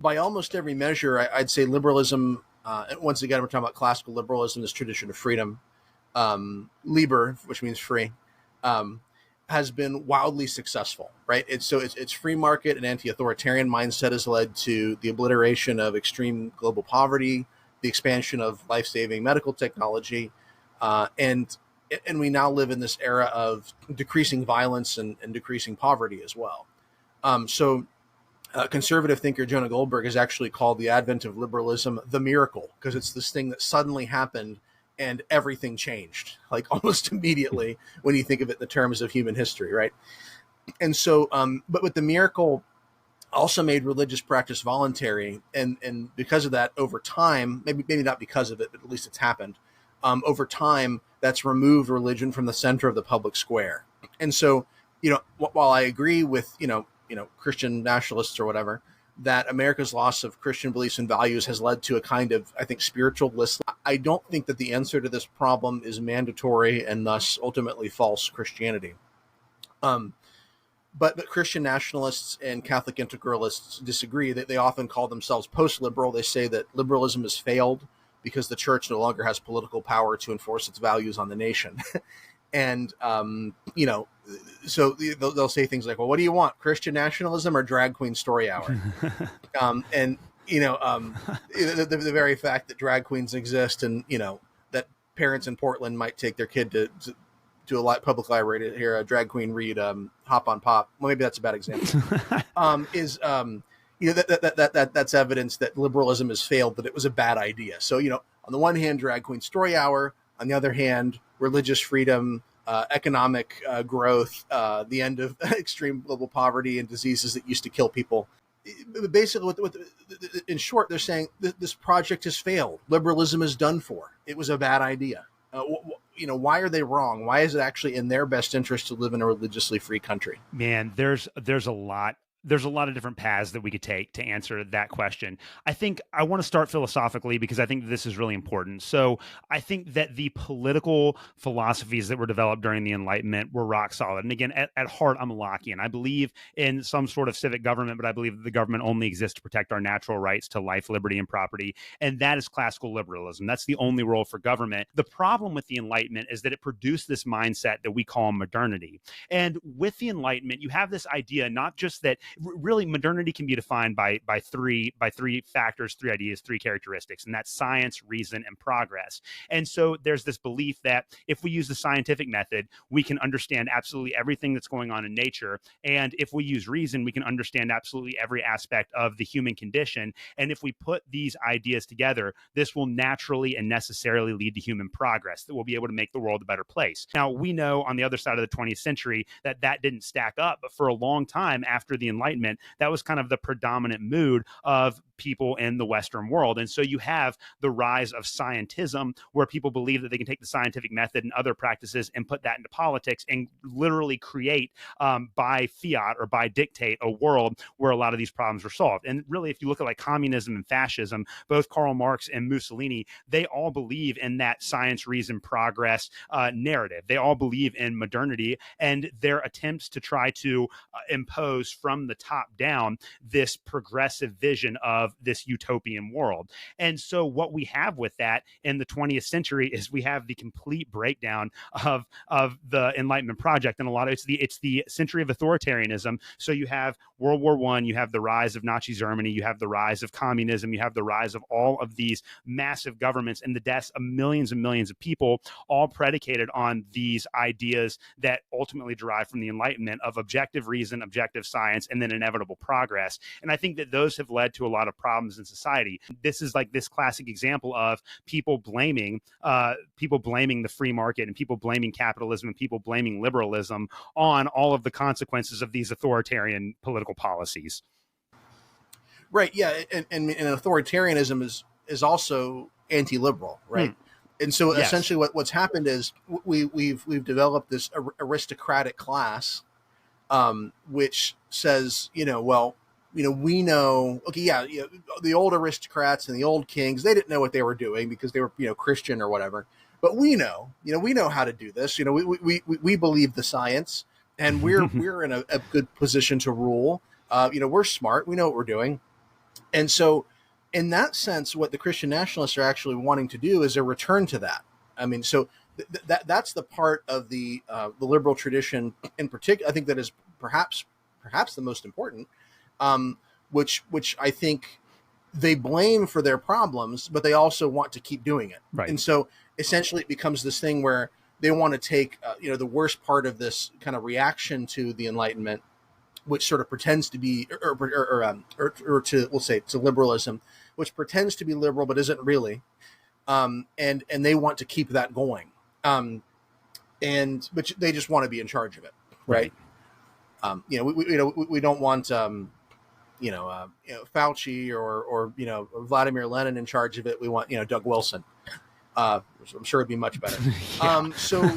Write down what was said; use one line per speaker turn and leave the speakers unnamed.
By almost every measure, I'd say liberalism, once again, we're talking about classical liberalism, this tradition of freedom, liber, which means free, has been wildly successful, right? It's free market and anti-authoritarian mindset has led to the obliteration of extreme global poverty, the expansion of life-saving medical technology, and we now live in this era of decreasing violence and decreasing poverty as well. Conservative thinker Jonah Goldberg has actually called the advent of liberalism the miracle, because it's this thing that suddenly happened and everything changed, like almost immediately when you think of it in the terms of human history, right? And so, but with the miracle also made religious practice voluntary, and because of that, over time, maybe not because of it, but at least it's happened. Over time, that's removed religion from the center of the public square. And so, while I agree with Christian nationalists or whatever, that America's loss of Christian beliefs and values has led to a kind of, I think, spiritualist. I don't think that the answer to this problem is mandatory and thus ultimately false Christianity. But Christian nationalists and Catholic integralists disagree. That they often call themselves post-liberal. They say that liberalism has failed because the church no longer has political power to enforce its values on the nation. And, so they'll say things like, well, what do you want, Christian nationalism or drag queen story hour? The very fact that drag queens exist and, that parents in Portland might take their kid to a public library to hear a drag queen read Hop on Pop. Well, maybe that's a bad example. That's evidence that liberalism has failed, that it was a bad idea. So, on the one hand, drag queen story hour, on the other hand, religious freedom, economic growth, the end of extreme global poverty and diseases that used to kill people. Basically, in short, they're saying this project has failed. Liberalism is done for. It was a bad idea. Why are they wrong? Why is it actually in their best interest to live in a religiously free country?
Man, there's a lot. There's a lot of different paths that we could take to answer that question. I think I want to start philosophically because I think this is really important. So I think that the political philosophies that were developed during the Enlightenment were rock solid. And again, at heart, I'm a Lockean. I believe in some sort of civic government, but I believe that the government only exists to protect our natural rights to life, liberty, and property. And that is classical liberalism. That's the only role for government. The problem with the Enlightenment is that it produced this mindset that we call modernity. And with the Enlightenment, you have this idea, not just that really modernity can be defined by three factors, three ideas, three characteristics, and that's science, reason, and progress. And so there's this belief that if we use the scientific method, we can understand absolutely everything that's going on in nature. And if we use reason, we can understand absolutely every aspect of the human condition. And if we put these ideas together, this will naturally and necessarily lead to human progress that will be able to make the world a better place. Now, we know on the other side of the 20th century that didn't stack up, but for a long time after the Enlightenment, that was kind of the predominant mood of people in the Western world. And so you have the rise of scientism, where people believe that they can take the scientific method and other practices and put that into politics and literally create by fiat or by dictate a world where a lot of these problems are solved. And really, if you look at like communism and fascism, both Karl Marx and Mussolini, they all believe in that science, reason, progress narrative. They all believe in modernity, and their attempts to try to impose from the top down this progressive vision of this utopian world. And so what we have with that in the 20th century is we have the complete breakdown of the Enlightenment project. And a lot of it's the century of authoritarianism. So you have World War I, you have the rise of Nazi Germany, you have the rise of communism, you have the rise of all of these massive governments and the deaths of millions and millions of people, all predicated on these ideas that ultimately derive from the Enlightenment of objective reason, objective science, and then inevitable progress. And I think that those have led to a lot of problems in society. This is like this classic example of people blaming the free market and people blaming capitalism and people blaming liberalism on all of the consequences of these authoritarian political policies.
Right. Yeah. And authoritarianism is also anti-liberal, right? And so essentially what's happened is we've developed this aristocratic class, which says, we know, the old aristocrats and the old kings, they didn't know what they were doing because they were, Christian or whatever. But we know how to do this. We believe the science, and we're in a good position to rule. We're smart. We know what we're doing. And so, in that sense, what the Christian nationalists are actually wanting to do is a return to that. I mean, so that's the part of the liberal tradition in particular. I think that is perhaps the most important, which I think they blame for their problems, but they also want to keep doing it.
Right.
And so essentially, it becomes this thing where they want to take the worst part of this kind of reaction to the Enlightenment, which sort of pretends to be, or to, we'll say, to liberalism, which pretends to be liberal but isn't really, and they want to keep that going, but they just want to be in charge of it, right? We don't want Fauci or Vladimir Lenin in charge of it. We want Doug Wilson. I'm sure it'd be much better.
Yeah.
So